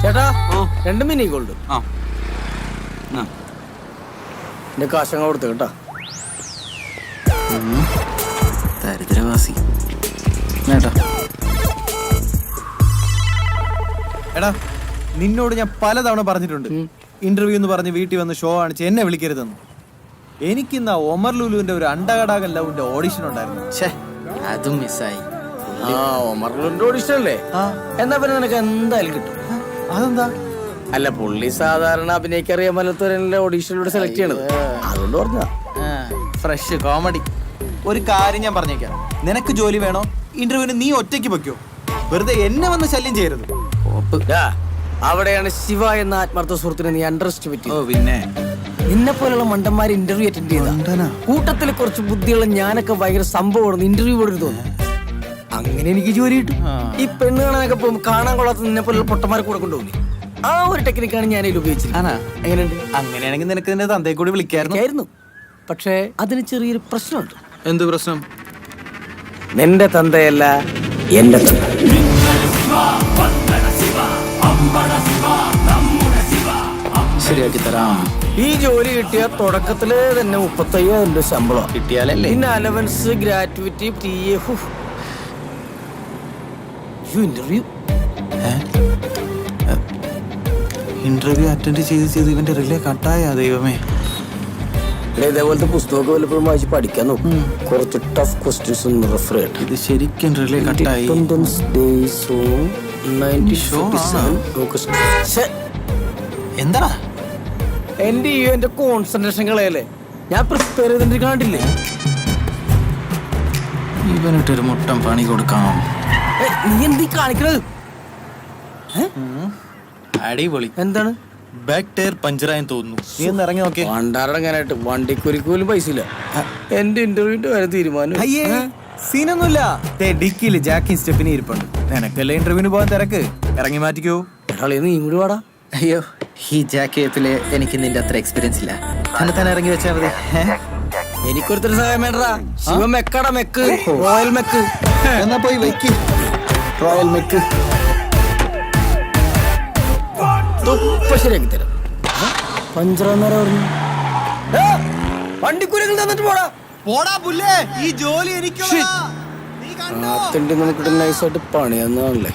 ചേട്ടാ 2 mini gold. എന്റെ കാശങ്ങ കൊടുത്തു കേട്ടാ. ദരിദ്രവാസി ചേട്ടാ. എടാ നിന്നോട് ഞാൻ പലതവണ പറഞ്ഞിട്ടുണ്ട് ഇന്റർവ്യൂ എന്ന് പറഞ്ഞ് വീട്ടിൽ വന്ന് ഷോ കാണിച്ച് എന്നെ വിളിക്കരുതെന്ന്. എനിക്കിന്ന് ഒമർ ലുലുവിന്റെ ഒരു അണ്ടകടാകൻ ലവിന്റെ ഓഡിഷൻ ഉണ്ടായിരുന്നു. അതും മിസ്സായി. ഒമർലുന്റെ ഓഡിഷൻ അല്ലേ? എന്നാ പിന്നെ നിനക്ക് എന്തായാലും കിട്ടും. അതെന്താ? അല്ല പുള്ളി സാധാരണ അഭിനയിക്കറിയാൻ പറ്റാത്തവരല്ലേ ഓഡീഷനിലൂടെ സെലക്ട് ചെയ്യണത്. അതുകൊണ്ട് പറഞ്ഞ ഫ്രഷ് കോമഡി. ഒരു കാര്യം ഞാൻ പറഞ്ഞേക്കാം, നിനക്ക് ജോലി വേണോ ഇന്റർവ്യൂവിന് നീ ഒറ്റയ്ക്ക് വെക്കോ, വെറുതെ എന്നെ വന്ന് ശല്യം ചെയ്യരുത്. അവിടെയാണ് ശിവ എന്ന ആത്മാർത്ഥ സുഹൃത്തിനെ നീ അണ്ടർ എസ്റ്റിമേറ്റ്. പിന്നെ നിന്നെ പോലുള്ള മണ്ടന്മാർ ഇന്റർവ്യൂ അറ്റൻഡ് ചെയ്ത കൂട്ടത്തിൽ കുറച്ച് ബുദ്ധിയുള്ള ഞാനൊക്കെ ഭയങ്കര സംഭവമാണ് ഇന്റർവ്യൂ പോലും തോന്നുന്നു. അങ്ങനെ എനിക്ക് ജോലി കിട്ടും. ഈ പെണ്ണ് കാണാനൊക്കെ പോകുമ്പോൾ കാണാൻ കൊള്ളാത്ത നിന്നെ പോലുള്ള പൊട്ടന്മാരെ കൂടെ കൊണ്ടുപോകില്ലേ, ആ ഒരു ടെക്നിക്കാണ് ഞാൻ ഇതിൽ ഉപയോഗിച്ചത്. എങ്ങനെയുണ്ട്? അങ്ങനെയാണെങ്കിൽ നിനക്ക് നിന്റെ തന്തയെ കൂടി വിളിക്കായിരുന്നു. പക്ഷേ അതിന് ചെറിയൊരു പ്രശ്നമുണ്ട്. എന്ത് പ്രശ്നം? നിന്റെ തന്തയല്ല എന്റെ തന്ത. ശരിയാക്കി തരാം. ഈ ജോലി കിട്ടിയ തുടക്കത്തില് തന്നെ 35,000 രൂപ ശമ്പളം കിട്ടിയാലല്ലേ. പിന്നെ അലവൻസ്, ഗ്രാറ്റുവിറ്റി, ഇന്റർവ്യൂ അറ്റൻഡ് ചെയ്ത് ഇവന്റെ റിലേ കട്ടായ ദൈവമേ. ഇതേപോലത്തെ പുസ്തകമൊക്കെ വല്ലപ്പോഴും വായിച്ച് പഠിക്കാൻ നോക്കും. കുറച്ച് ടഫ് ക്വസ്റ്റ്യൻസ് ഒന്ന് റെഫർ ചെയ്യട്ടെ. ഇത് ശരിക്കും റിലേ കട്ടായി. എന്താ എന്റെ എന്റെ കോൺസെൻട്രേഷൻ കളയല്ലേ, ഞാൻ പ്രിപ്പയർ ചെയ്തിട്ടില്ലേ. ഇവനിട്ടൊരു മുട്ടം പണി കൊടുക്കാം. നീ എന്തീ കാണിക്കണത്? അടിപൊളി. എന്താണ്? ബാക്ക് ടയർ പഞ്ചറായെന്ന് തോന്നുന്നു. നീ ഒന്ന് ഇറങ്ങി നോക്കിയേ. വണ്ടാറങ്ങാനായിട്ട് വണ്ടിക്കൊരിക്ക് പോലും പൈസ ഇല്ല. എന്റെ ഇന്റർവ്യൂവിന്റെ വരെ തീരുമാനം. അയ്യേ സീനൊന്നുമില്ല. ഡിക്കിയില് ജാക്കിൻ സ്റ്റെപ്പിന് ഇരിപ്പുണ്ട്. നിനക്കല്ലേ ഇന്റർവ്യൂവിന് പോകാൻ തിരക്ക്, ഇറങ്ങി മാറ്റിക്കോ. നീ ഇങ്ങോട്ട് വാടാ. അയ്യോ, ഈ ജാക്കറ്റില് എനിക്ക് നിന്റെ അത്ര എക്സ്പീരിയൻസ് ഇല്ല. തന്നെ ഇറങ്ങി വെച്ചാൽ മതി. എനിക്കൊരുത്തർ സഹായം വേണ്ടടാ. ശിവ മെക്കട മെക്ക്, റോയൽ മെക്ക്. എന്നാ പോയി വെക്ക്. റോയൽ മെക്ക് ശരിയാക്കി തരാം. പഞ്ചറന്നേരം വണ്ടിക്കൂലികൾ തന്നിട്ട് പോടാ. പോടാ പുല്ലേ, ഈ ജോലി എനിക്ക് നമുക്കിട്ട് നൈസായിട്ട് പണിയാന്നല്ലേ.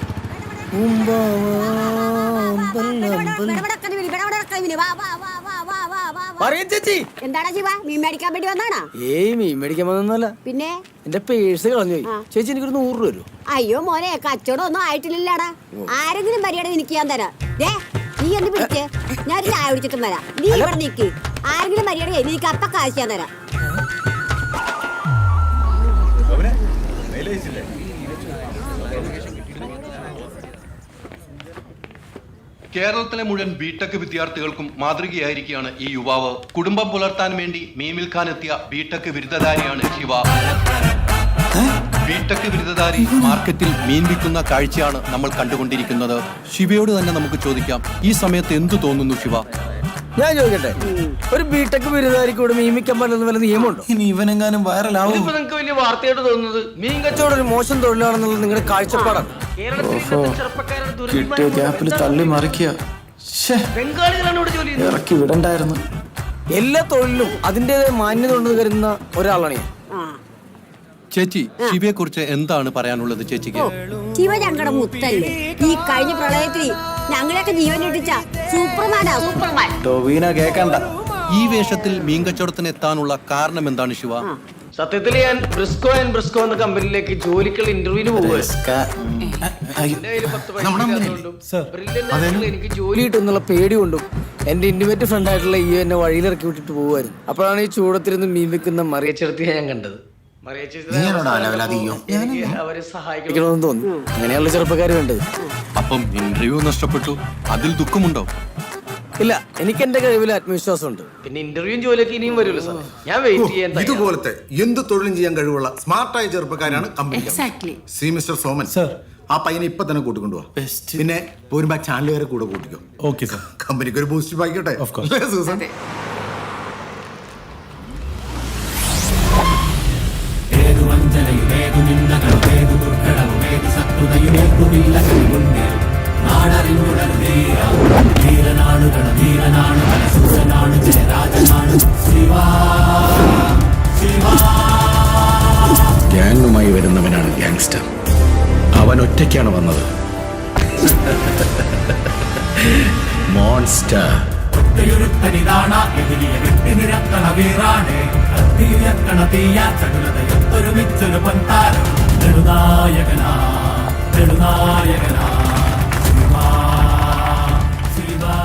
എന്താടാ ശിവ, മീൻ മേടിക്കാൻ വേണ്ടി വന്നാണോ? ഏയ് മീൻ മേടിക്കാൻ വന്നല്ല, പിന്നെ എന്റെ പേഴ്സ് കളഞ്ഞു പോയി. ചേച്ചി എനിക്കൊരു 100 രൂപ തരൂ. അയ്യോ മോനെ, കച്ചവടം ഒന്നും ആയിട്ടില്ലടാ. ആരെങ്കിലും മര്യാദ എനിക്ക് ഞാൻ തരാം. നീ എന്ന് പിടിച്ച് ഞാൻ ചായ കുടിച്ചിട്ടും വരാം. നീ ഇവിടെ നിക്ക്. ആരെങ്കിലും മര്യാദ എനിക്ക് അപ്പ കാശ് ഞാൻ തരാം. കേരളത്തിലെ മുഴുവൻ ബിടെക് വിദ്യാർത്ഥികൾക്കും മാതൃകയായിരിക്കുകയാണ് ഈ യുവാവ്. കുടുംബം പുലർത്താൻ വേണ്ടി മീൻ വിൽക്കാൻ എത്തിയ ബിടെക് ബിരുദധാരിയാണ് ശിവ. ബിടെക് ബിരുദധാരി മാർക്കറ്റിൽ മീൻ വിൽക്കുന്ന കാഴ്ചയാണ് നമ്മൾ കണ്ടുകൊണ്ടിരിക്കുന്നത്. ശിവയോട് തന്നെ നമുക്ക് ചോദിക്കാം, ഈ സമയത്ത് എന്തു തോന്നുന്നു ശിവ? ഞാൻ ചോദിക്കട്ടെ, ഒരു ബിടെക് ബിരുദധാരിക്ക് ഇവിടെ മീൻ വിൽക്കാൻ പറ്റുന്ന വല്ല നിയമമുണ്ടോ? ഇനി ഇവനെങ്ങാനും വൈറലാവും. ഇപ്പൊ നിങ്ങൾക്ക് വലിയ വാർത്തയായിട്ട് തോന്നുന്നത് മീൻ കച്ചവടം ഒരു മോശം തൊഴിലാണെന്നുള്ളത് നിങ്ങളുടെ കാഴ്ചപ്പാടാണ്. കിട്ടിയ ഗ്യാപ്പിൽ തള്ളി മറിക്കുക. ബംഗാളികളാണ് ഇവിടെ ജോലി ചെയ്യുന്നത്. ഇറക്കി വിടണ്ടായിരുന്നു. എല്ലാ തൊഴിലും അതിൻ്റെതായ മാന്യത ഉണ്ടെന്ന് കരുതുന്ന ഒരാളാണ് ഞാൻ. ചേച്ചി, ശിവയെ കുറിച്ച് എന്താണ് പറയാനുള്ളത് ചേച്ചിക്ക്? ശിവ ഞങ്ങളുടെ മുത്തല്ലേ. ഈ കഴിഞ്ഞ പ്രളയത്തിൽ ഞങ്ങളെയൊക്കെ ജീവൻ രക്ഷിച്ച സൂപ്പർമാനാ, സൂപ്പർമാൻ. ടോവിന കേക്കണ്ട. ഈ വേഷത്തിൽ മീൻ കച്ചവടത്തിന് എത്താനുള്ള കാരണം എന്താണ് ശിവ? സത്യത്തിൽ ഞാൻ ബ്രിസ്കോ എന്ന കമ്പനിയിലേക്ക് ജോലിക്കുള്ള ഇന്റർവ്യൂവിന് പോകുമായിരുന്നു. എനിക്ക് ജോലി കിട്ടുന്നുള്ള പേടി കൊണ്ടും എന്റെ ഇന്റിമേറ്റ് ഫ്രണ്ട് ആയിട്ടുള്ള ഈ എന്നെ വഴിയിലിറക്കി വിട്ടിട്ട് പോകുമായിരുന്നു. അപ്പോഴാണ് ഈ ചൂടത്തിരുന്ന് മീൻ വെക്കുന്ന മറിയച്ചെടുത്തിയെ ഞാൻ കണ്ടത്. അവരെ സഹായിക്കണമെന്ന് തോന്നി. അങ്ങനെയുള്ള ചെറുപ്പക്കാർ വേണ്ടത്. അപ്പം ഇന്റർവ്യൂ നഷ്ടപ്പെട്ടു, അതിൽ ദുഃഖമുണ്ടോ? ഇല്ല, എനിക്ക് എന്റെ കഴിവിൽ ആത്മവിശ്വാസമുണ്ട്. പിന്നെ ഇന്റർവ്യൂ ജോലിയൊക്കെ ഇനിയും വരുമല്ലോ സാർ. ഞാൻ വെയിറ്റ് ചെയ്യാൻ. ഇതുപോലത്തെ എന്ത് തൊഴിലും ചെയ്യാൻ കഴിവുള്ള സ്മാർട്ടായ ചെറുപ്പക്കാരാണ് company. See mister Soman sir, ആ പയ്യനെ ഇപ്പൊ തന്നെ കൂട്ടിക്കൊണ്ടുപോവാ. പിന്നെ പോരുമ്പോ ചാനൽ വരെ കൂടെ കൂട്ടിക്കോ. Okay sir. കമ്പനിക്ക് ഒരു ബൂസ്റ്റ് ആയിക്കോട്ടെ. സൂസൻ, നാടറിഞ്ഞുടൻ അവൻ ഒറ്റയ്ക്കാണ് വന്നത്. മോൺസ്റ്റർ.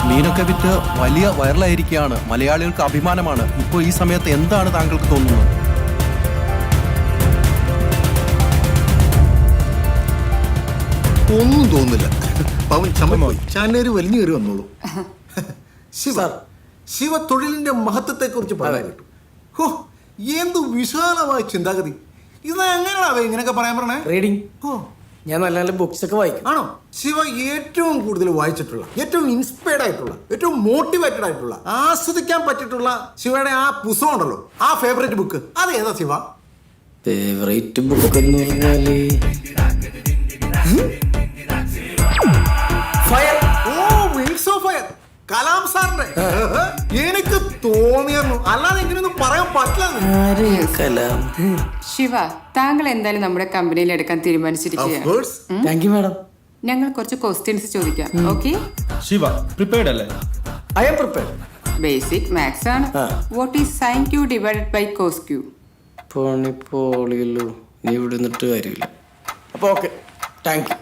മീനൊക്കെ വിറ്റ് വലിയ വൈറലായിരിക്കുകയാണ്. മലയാളികൾക്ക് അഭിമാനമാണ്. ഇപ്പോൾ ഈ സമയത്ത് എന്താണ് താങ്കൾക്ക് തോന്നുന്നത്? ഒന്നും തോന്നുന്നില്ല. പവൻ ചമ്മപ്പോയി. ചാനേര് വലിഞ്ഞു കയറി വന്നോളൂ. ശിവ തൊഴിലിന്റെ മഹത്വത്തെ കുറിച്ച് പറയാൻ കേട്ടു. ഹോ, എന്ത് വിശാലമായ ചിന്താഗതി. ഇത് എങ്ങനെയാണോ ഇങ്ങനെയൊക്കെ പറയാൻ പറഞ്ഞേ? റീഡിങ്. ഓ, ഞാൻ നല്ല നല്ല ബുക്സ് ഒക്കെ വായിക്കും. ആണോ? ശിവ ഏറ്റവും കൂടുതൽ വായിച്ചിട്ടുള്ള, ഏറ്റവും ഇൻസ്പയർഡ് ആയിട്ടുള്ള, ഏറ്റവും മോട്ടിവേറ്റഡ് ആയിട്ടുള്ള, ആസ്വദിക്കാൻ പറ്റിയിട്ടുള്ള ശിവയുടെ ആ പുസ്തകം ഉണ്ടല്ലോ, ആ ഫേവറേറ്റ് ബുക്ക്, അത് ഏതാ ശിവ? ഫേവറേറ്റ് ബുക്ക് എന്ന് പറഞ്ഞാല് ഫയർ. ഓ, വിങ്സ് ഓഫ് ഫയർ, കലാം സാറിന്റെ. എനിക്ക് തോന്നിയിരുന്നു, അല്ലാതെ എങ്ങനെയൊന്നും പറയാൻ പറ്റില്ല. കലാം. ശിവ, താങ്കൾ എന്തായാലും നമ്മുടെ കമ്പനിയിൽ എടുക്കാൻ തീരുമാനിച്ചിരിക്കുകയാണ്. Thank you madam. ഞങ്ങൾ കുറച്ച് ക്വസ്റ്റ്യൻസ് ചോദിക്കാം. ഓക്കെ? ശിവ പ്രിപ്പയർഡ് അല്ലേ? I am prepared. Basic maths ആണ്. What is sine Q divided by cos Q? പണിപ്പോളിയല്ലോ, നീ ഇവിടെ നിന്നിട്ട് കാര്യമില്ല. അപ്പൊ okay, thank you.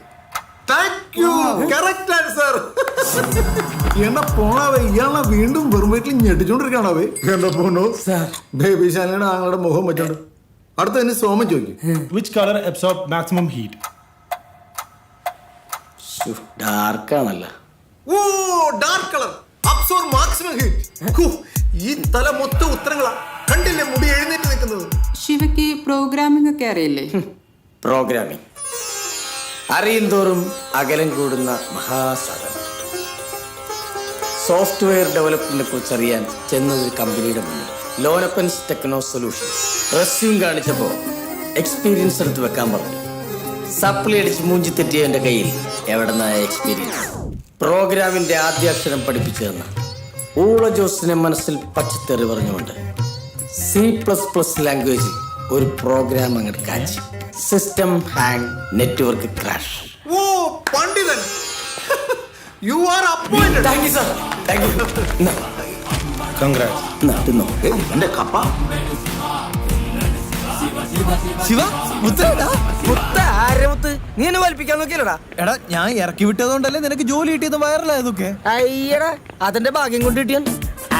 Thank you. Correct answer. എന്നാ പോണാവേ, ഇയാളെ വീണ്ടും വെറും വീട്ടിൽ ഞെട്ടിച്ചോണ്ടിരിക്കണാവേ. എന്താ പോണോ ബേബി ശാലയുടെ ആങ്ങളുടെ മുഖം വെച്ചോണ്ട്. അടുത്ത തന്നെ സോമൻ ചോദിക്കും. Which colour absorb maximum heat? ഡാർക്കാണല്ലോ. ഓ, dark colour absorb maximum heat. ഈ തല മൊത്തം ഉത്തരങ്ങളാ. കണ്ടില്ലേ മുടി എഴുന്നേറ്റ് നിൽക്കുന്നത്? ശിവയ്ക്ക് പ്രോഗ്രാമിംഗ് ഒക്കെ അറിയില്ലേ? പ്രോഗ്രാമിംഗ് അറിയും തോറും അകലം കൂടുന്ന മഹാസാധനം. സോഫ്റ്റ്വെയർ ഡെവലപ്മെന്റിനെ കുറിച്ച് അറിയാൻ ചെന്നൊരു കമ്പനിയുടെ മുന്നിൽ ലോനപ്പൻസ് ടെക്നോ സൊല്യൂഷൻസ് റെസ്യൂം കാണിച്ചപ്പോൾ എക്സ്പീരിയൻസ് എടുത്ത് വെക്കാൻ പറഞ്ഞു. സപ്ലി അടിച്ച് മൂഞ്ചി തെറ്റിയ എൻ്റെ കയ്യിൽ എവിടെ നിന്നായ എക്സ്പീരിയൻസ്? പ്രോഗ്രാമിന്റെ ആദ്യ അക്ഷരം പഠിപ്പിച്ചു തന്ന ഊള ജോസിനെ മനസ്സിൽ പച്ചത്തെറി പറഞ്ഞുകൊണ്ട് C++ ലാംഗ്വേജിൽ ഒരു പ്രോഗ്രാം അങ്ങോട്ട് കാച്ചി. System hang, network crash. ഓ, പണ്ഡിതൻ. You are appointed. Thank you sir, thank you. എന്റെ കപ്പ. ശിവ മുത്തടാ. നീ എന്നെ വലിപ്പിക്കാൻ നോക്കിയല്ലോടാ. എടാ, ഞാൻ ഇറക്കി വിട്ടതുകൊണ്ടല്ലേ നിനക്ക് ജോലി കിട്ടിയത് വൈറലായതൊക്കെ. അയ്യടാ, അതിന്റെ ഭാഗ്യം കൊണ്ട് കിട്ടിയാൻ.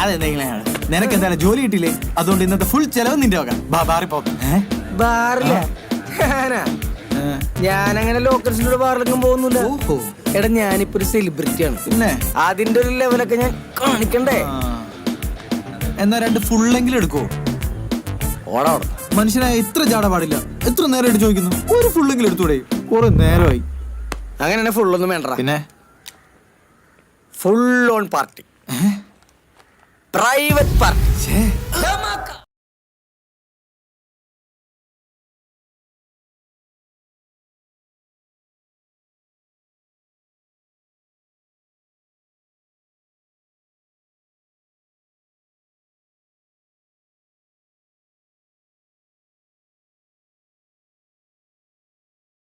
അതെന്തെങ്കിലാണ്. നിനക്ക് എന്തായാലും ജോലി കിട്ടിയില്ലേ? അതുകൊണ്ട് ഇന്നത്തെ ഫുൾ ചെലവ് നിന്റെ വക. ബാറി പോ. ബാറില്ല, ഞാനങ്ങനെ ലോക്കൽസിനോട് ബാറിലൊന്നും പോകുന്നില്ല. എടാ, ഞാനിപ്പോ ഒരു സെലിബ്രിറ്റിയാണ്. പിന്നെ അതിന്റെ ഒരു ലെവലൊക്കെ ഞാൻ കാണിക്കണ്ടേ? എന്നാ 2 ഫുള്ളെങ്കിലും എടുക്കോ? ഓടാ. മനുഷ്യനായ ഇത്ര ജാട പാടില്ല. എത്ര നേരമായിട്ട് ചോദിക്കുന്നു, ഒരു ഫുള്ളെങ്കിലും എടുത്തൂടെ? കുറെ നേരമായി. അങ്ങനെ ഫുള്ളൊന്നും വേണ്ട. പിന്നെ full on party, private party.